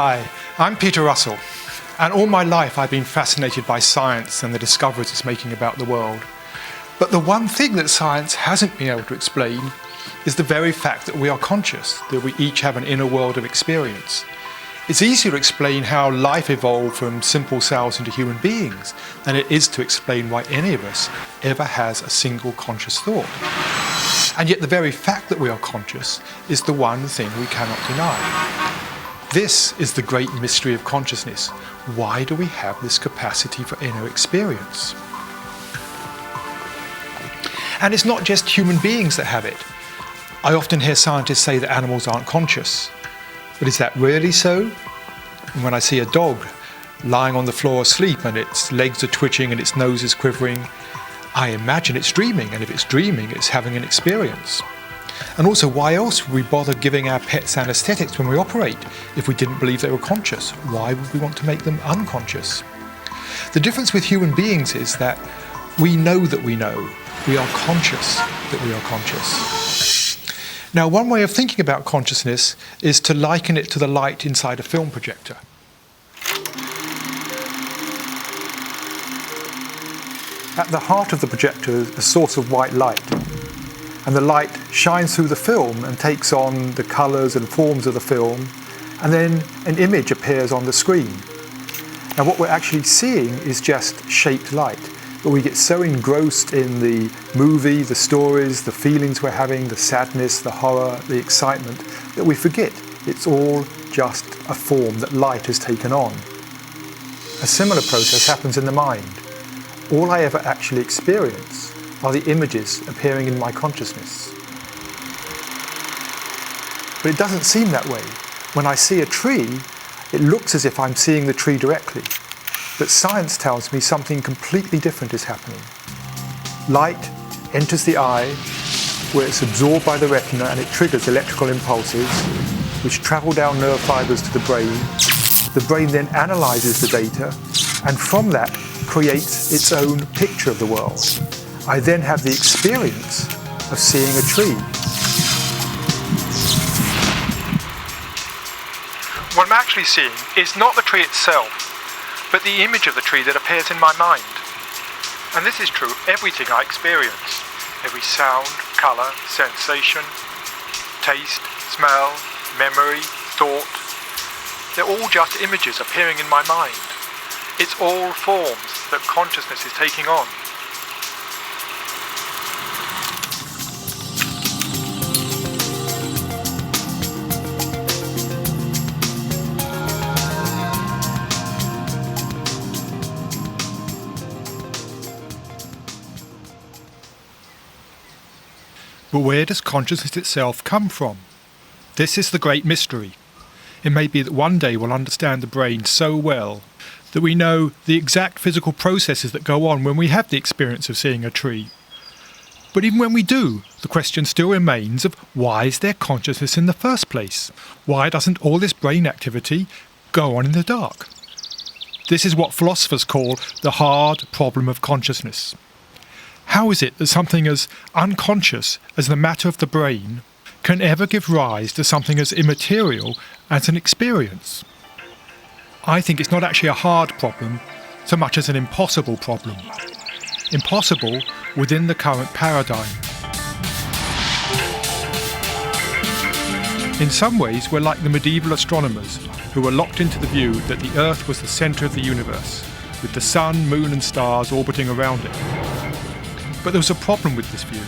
Hi, I'm Peter Russell, and all my life I've been fascinated by science and the discoveries it's making about the world. But the one thing that science hasn't been able to explain is the very fact that we are conscious, that we each have an inner world of experience. It's easier to explain how life evolved from simple cells into human beings than it is to explain why any of us ever has a single conscious thought. And yet the very fact that we are conscious is the one thing we cannot deny. This is the great mystery of consciousness. Why do we have this capacity for inner experience? And it's not just human beings that have it. I often hear scientists say that animals aren't conscious. But is that really so? And when I see a dog lying on the floor asleep and its legs are twitching and its nose is quivering, I imagine it's dreaming, and if it's dreaming, it's having an experience. And also, why else would we bother giving our pets anesthetics when we operate if we didn't believe they were conscious? Why would we want to make them unconscious? The difference with human beings is that we know that we know. We are conscious that we are conscious. Now, one way of thinking about consciousness is to liken it to the light inside a film projector. At the heart of the projector is a source of white light, and the light shines through the film and takes on the colours and forms of the film, and then an image appears on the screen. Now what we're actually seeing is just shaped light, but we get so engrossed in the movie, the stories, the feelings we're having, the sadness, the horror, the excitement, that we forget it's all just a form that light has taken on. A similar process happens in the mind. All I ever actually experience are the images appearing in my consciousness. But it doesn't seem that way. When I see a tree, it looks as if I'm seeing the tree directly. But science tells me something completely different is happening. Light enters the eye, where it's absorbed by the retina and it triggers electrical impulses, which travel down nerve fibers to the brain. The brain then analyzes the data, and from that creates its own picture of the world. I then have the experience of seeing a tree. What I'm actually seeing is not the tree itself, but the image of the tree that appears in my mind. And this is true of everything I experience. Every sound, colour, sensation, taste, smell, memory, thought. They're all just images appearing in my mind. It's all forms that consciousness is taking on. But where does consciousness itself come from? This is the great mystery. It may be that one day we'll understand the brain so well that we know the exact physical processes that go on when we have the experience of seeing a tree. But even when we do, the question still remains of why is there consciousness in the first place? Why doesn't all this brain activity go on in the dark? This is what philosophers call the hard problem of consciousness. How is it that something as unconscious as the matter of the brain can ever give rise to something as immaterial as an experience? I think it's not actually a hard problem so much as an impossible problem. Impossible within the current paradigm. In some ways, we're like the medieval astronomers who were locked into the view that the Earth was the centre of the universe, with the sun, moon and stars orbiting around it. But there was a problem with this view.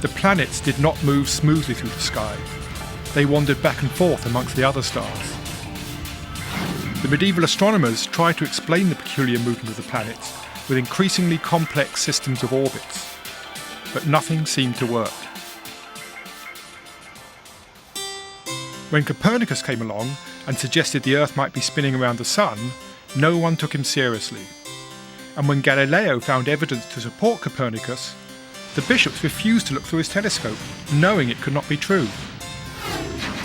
The planets did not move smoothly through the sky. They wandered back and forth amongst the other stars. The medieval astronomers tried to explain the peculiar movement of the planets with increasingly complex systems of orbits, but nothing seemed to work. When Copernicus came along and suggested the Earth might be spinning around the sun, no one took him seriously. And when Galileo found evidence to support Copernicus, the bishops refused to look through his telescope, knowing it could not be true.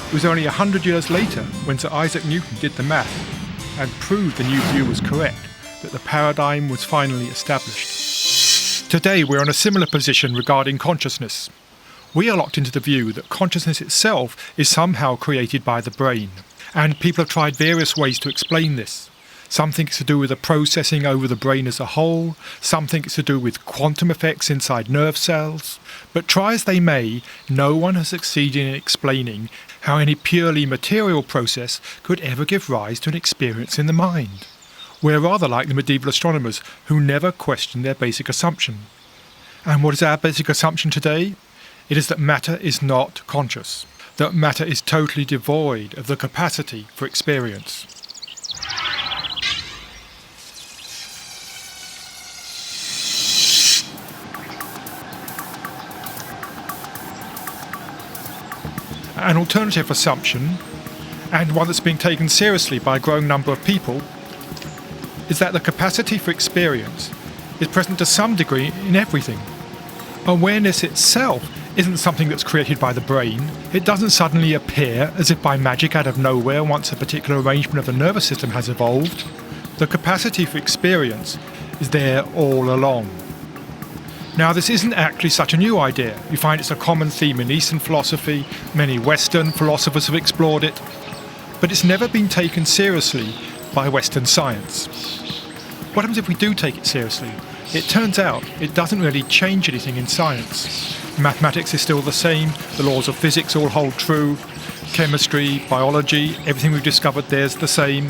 It was only 100 years later, when Sir Isaac Newton did the math and proved the new view was correct, that the paradigm was finally established. Today we're in a similar position regarding consciousness. We are locked into the view that consciousness itself is somehow created by the brain, And people have tried various ways to explain this. Some think it's to do with the processing over the brain as a whole, some think it's to do with quantum effects inside nerve cells. But try as they may, no one has succeeded in explaining how any purely material process could ever give rise to an experience in the mind. We're rather like the medieval astronomers who never questioned their basic assumption. And what is our basic assumption today? It is that matter is not conscious, that matter is totally devoid of the capacity for experience. An alternative assumption, and one that's being taken seriously by a growing number of people, is that the capacity for experience is present to some degree in everything. Awareness itself isn't something that's created by the brain. It doesn't suddenly appear as if by magic out of nowhere once a particular arrangement of the nervous system has evolved. The capacity for experience is there all along. Now, this isn't actually such a new idea. You find it's a common theme in Eastern philosophy. Many Western philosophers have explored it. But it's never been taken seriously by Western science. What happens if we do take it seriously? It turns out it doesn't really change anything in science. Mathematics is still the same, the laws of physics all hold true, chemistry, biology, everything we've discovered there's the same.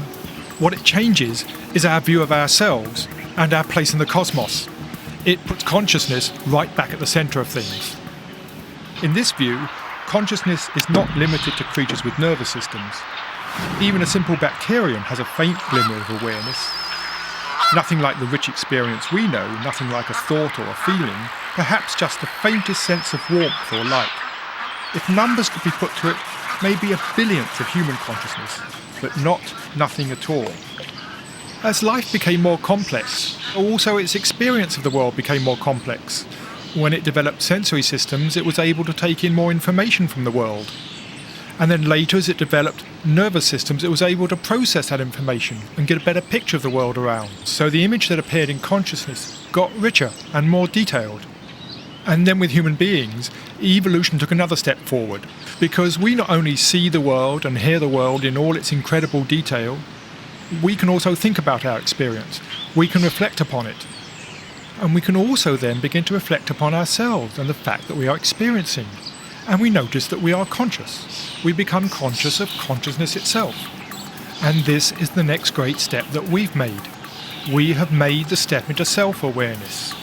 What it changes is our view of ourselves and our place in the cosmos. It puts consciousness right back at the centre of things. In this view, consciousness is not limited to creatures with nervous systems. Even a simple bacterium has a faint glimmer of awareness. Nothing like the rich experience we know, nothing like a thought or a feeling, perhaps just the faintest sense of warmth or light. If numbers could be put to it, maybe a billionth of human consciousness, but not nothing at all. As life became more complex, also its experience of the world became more complex. When it developed sensory systems, it was able to take in more information from the world. And then later, as it developed nervous systems, it was able to process that information and get a better picture of the world around. So the image that appeared in consciousness got richer and more detailed. And then with human beings, evolution took another step forward, because we not only see the world and hear the world in all its incredible detail, we can also think about our experience. We can reflect upon it. And we can also then begin to reflect upon ourselves and the fact that we are experiencing. And we notice that we are conscious. We become conscious of consciousness itself. And this is the next great step that we've made. We have made the step into self-awareness.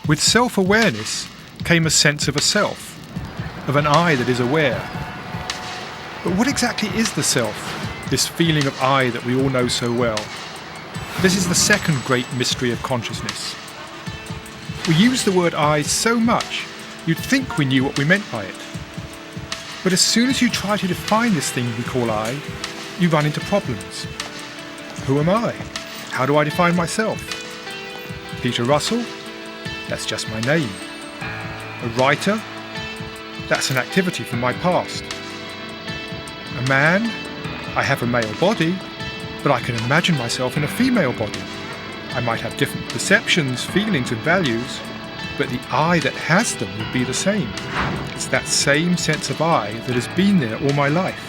With self-awareness came a sense of a self, of an I that is aware. But what exactly is the self, this feeling of I that we all know so well? This is the second great mystery of consciousness. We use the word I so much, you'd think we knew what we meant by it. But as soon as you try to define this thing we call I, you run into problems. Who am I? How do I define myself? Peter Russell? That's just my name. A writer? That's an activity from my past. A man? I have a male body, but I can imagine myself in a female body. I might have different perceptions, feelings and values, but the I that has them would be the same. It's that same sense of I that has been there all my life.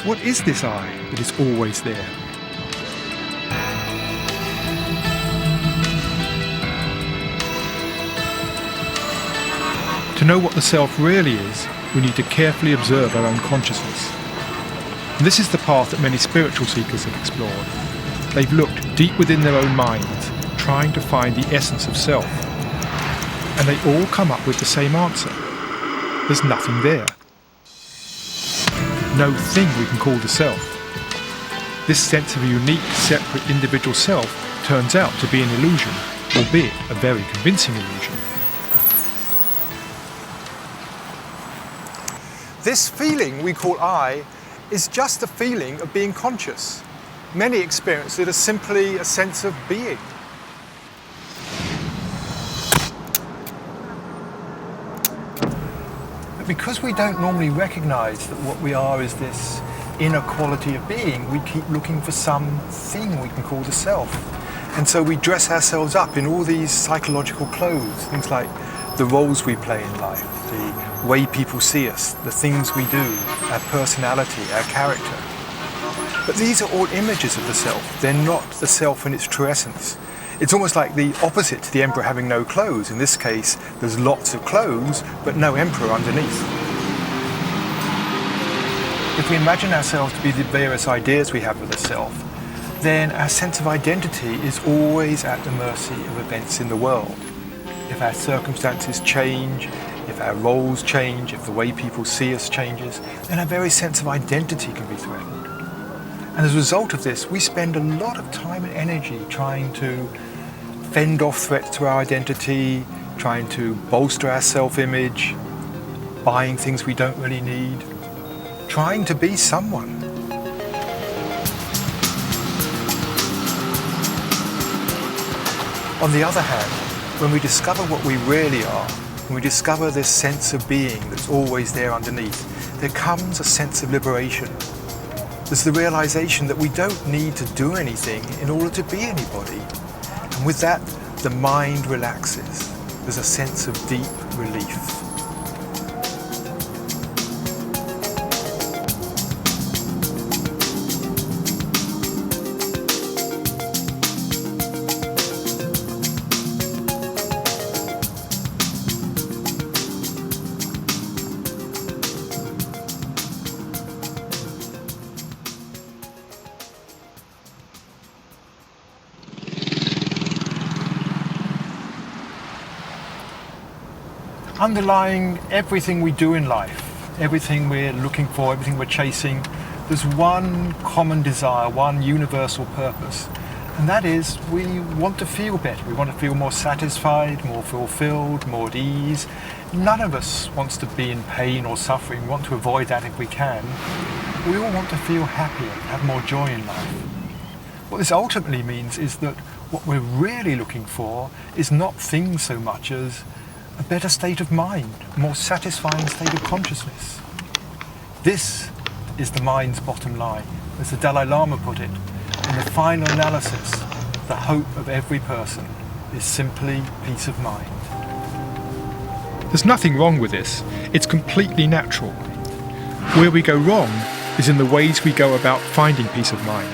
What is this I that is always there? To know what the self really is, we need to carefully observe our own consciousness. And this is the path that many spiritual seekers have explored. They've looked deep within their own minds, trying to find the essence of self. And they all come up with the same answer. There's nothing there. No thing we can call the self. This sense of a unique, separate individual self turns out to be an illusion, albeit a very convincing illusion. This feeling we call I is just a feeling of being conscious. Many experience it as simply a sense of being. But because we don't normally recognize that what we are is this inner quality of being, we keep looking for something we can call the self. And so we dress ourselves up in all these psychological clothes, things like the roles we play in life, the way people see us, the things we do, our personality, our character. But these are all images of the self. They're not the self in its true essence. It's almost like the opposite to the emperor having no clothes. In this case, there's lots of clothes, but no emperor underneath. If we imagine ourselves to be the various ideas we have of the self, then our sense of identity is always at the mercy of events in the world. If our circumstances change, if our roles change, if the way people see us changes, then our very sense of identity can be threatened. And as a result of this, we spend a lot of time and energy trying to fend off threats to our identity, trying to bolster our self-image, buying things we don't really need, trying to be someone. On the other hand, when we discover what we really are, when we discover this sense of being that's always there underneath, there comes a sense of liberation. There's the realization that we don't need to do anything in order to be anybody. And with that, the mind relaxes. There's a sense of deep relief. Underlying everything we do in life, everything we're looking for, everything we're chasing, there's one common desire, one universal purpose. And that is, we want to feel better. We want to feel more satisfied, more fulfilled, more at ease. None of us wants to be in pain or suffering. We want to avoid that if we can. We all want to feel happier, have more joy in life. What this ultimately means is that what we're really looking for is not things so much as a better state of mind, a more satisfying state of consciousness. This is the mind's bottom line, as the Dalai Lama put it. In the final analysis, the hope of every person is simply peace of mind. There's nothing wrong with this. It's completely natural. Where we go wrong is in the ways we go about finding peace of mind.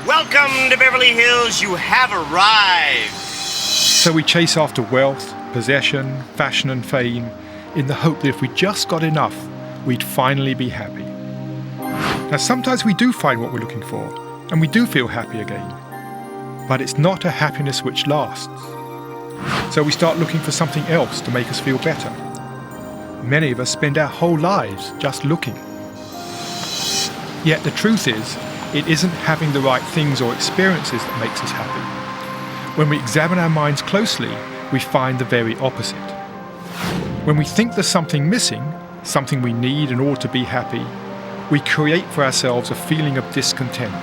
Welcome to Beverly Hills, you have arrived! So we chase after wealth, possession, fashion and fame in the hope that if we just got enough, we'd finally be happy. Now sometimes we do find what we're looking for, and we do feel happy again. But it's not a happiness which lasts. So we start looking for something else to make us feel better. Many of us spend our whole lives just looking. Yet the truth is, it isn't having the right things or experiences that makes us happy. When we examine our minds closely, we find the very opposite. When we think there's something missing, something we need in order to be happy, we create for ourselves a feeling of discontent.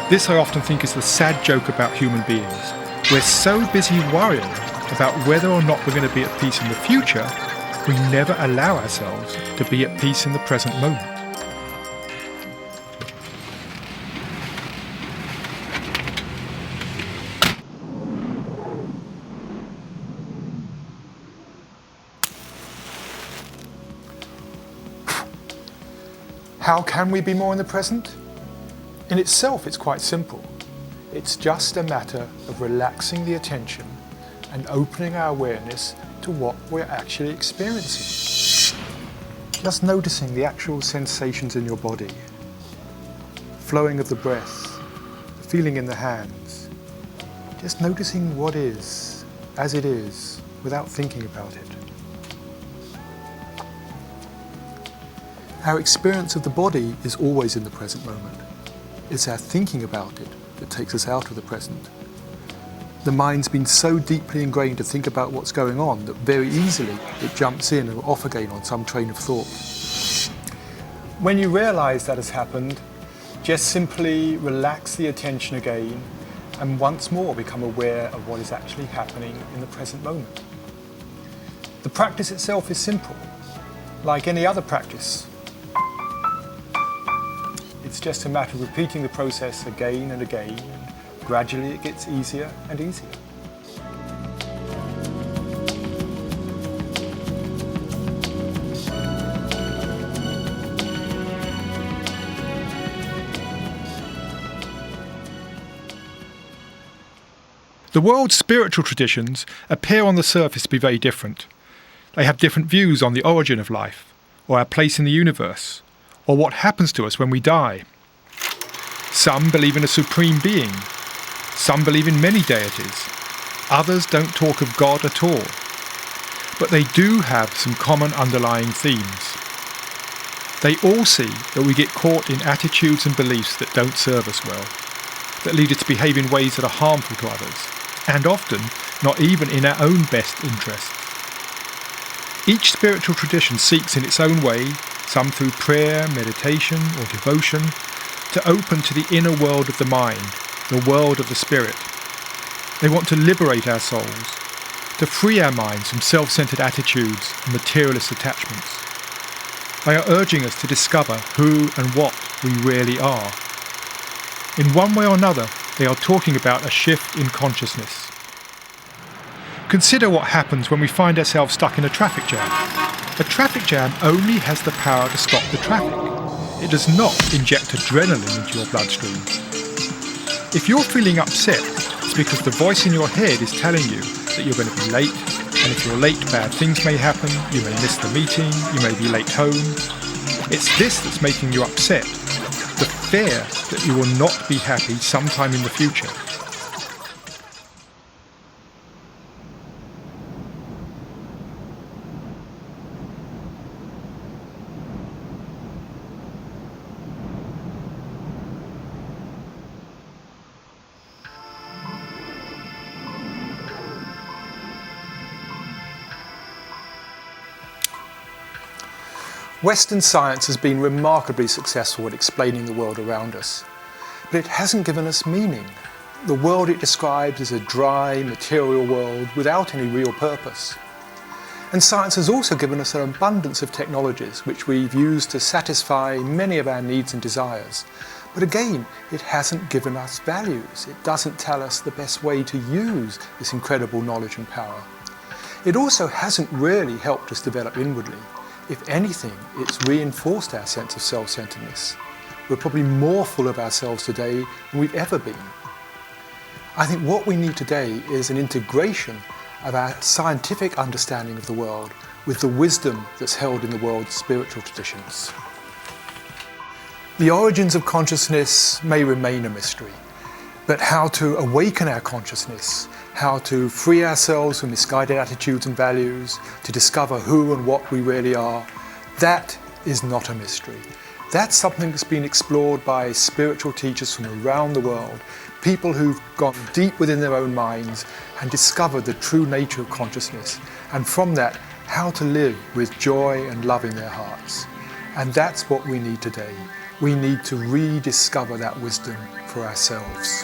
This I often think is the sad joke about human beings. We're so busy worrying about whether or not we're going to be at peace in the future, we never allow ourselves to be at peace in the present moment. How can we be more in the present? In itself, it's quite simple. It's just a matter of relaxing the attention and opening our awareness to what we're actually experiencing. Just noticing the actual sensations in your body, flowing of the breath, the feeling in the hands. Just noticing what is, as it is, without thinking about it. Our experience of the body is always in the present moment. It's our thinking about it that takes us out of the present. The mind's been so deeply ingrained to think about what's going on that very easily it jumps in and off again on some train of thought. When you realize that has happened, just simply relax the attention again and once more become aware of what is actually happening in the present moment. The practice itself is simple, like any other practice. It's just a matter of repeating the process again and again, and gradually it gets easier and easier. The world's spiritual traditions appear on the surface to be very different. They have different views on the origin of life, or our place in the universe, or what happens to us when we die. Some believe in a supreme being. Some believe in many deities. Others don't talk of God at all. But they do have some common underlying themes. They all see that we get caught in attitudes and beliefs that don't serve us well, that lead us to behave in ways that are harmful to others, and often not even in our own best interests. Each spiritual tradition seeks in its own way, some through prayer, meditation or devotion, to open to the inner world of the mind, the world of the spirit. They want to liberate our souls, to free our minds from self-centered attitudes and materialist attachments. They are urging us to discover who and what we really are. In one way or another, they are talking about a shift in consciousness. Consider what happens when we find ourselves stuck in a traffic jam. A traffic jam only has the power to stop the traffic. It does not inject adrenaline into your bloodstream. If you're feeling upset, it's because the voice in your head is telling you that you're going to be late, and if you're late, bad things may happen, you may miss the meeting, you may be late home. It's this that's making you upset. The fear that you will not be happy sometime in the future. Western science has been remarkably successful at explaining the world around us, but it hasn't given us meaning. The world it describes is a dry, material world without any real purpose. And science has also given us an abundance of technologies which we've used to satisfy many of our needs and desires. But again, it hasn't given us values. It doesn't tell us the best way to use this incredible knowledge and power. It also hasn't really helped us develop inwardly. If anything, it's reinforced our sense of self-centeredness. We're probably more full of ourselves today than we've ever been. I think what we need today is an integration of our scientific understanding of the world with the wisdom that's held in the world's spiritual traditions. The origins of consciousness may remain a mystery, but how to awaken our consciousness, how to free ourselves from misguided attitudes and values, to discover who and what we really are, that is not a mystery. That's something that's been explored by spiritual teachers from around the world, people who've gone deep within their own minds and discovered the true nature of consciousness, and from that, how to live with joy and love in their hearts. And that's what we need today. We need to rediscover that wisdom for ourselves.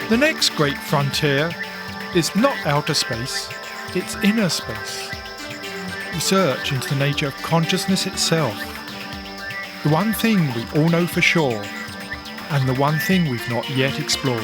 The next great frontier is not outer space, it's inner space. Research into the nature of consciousness itself. The one thing we all know for sure, and the one thing we've not yet explored.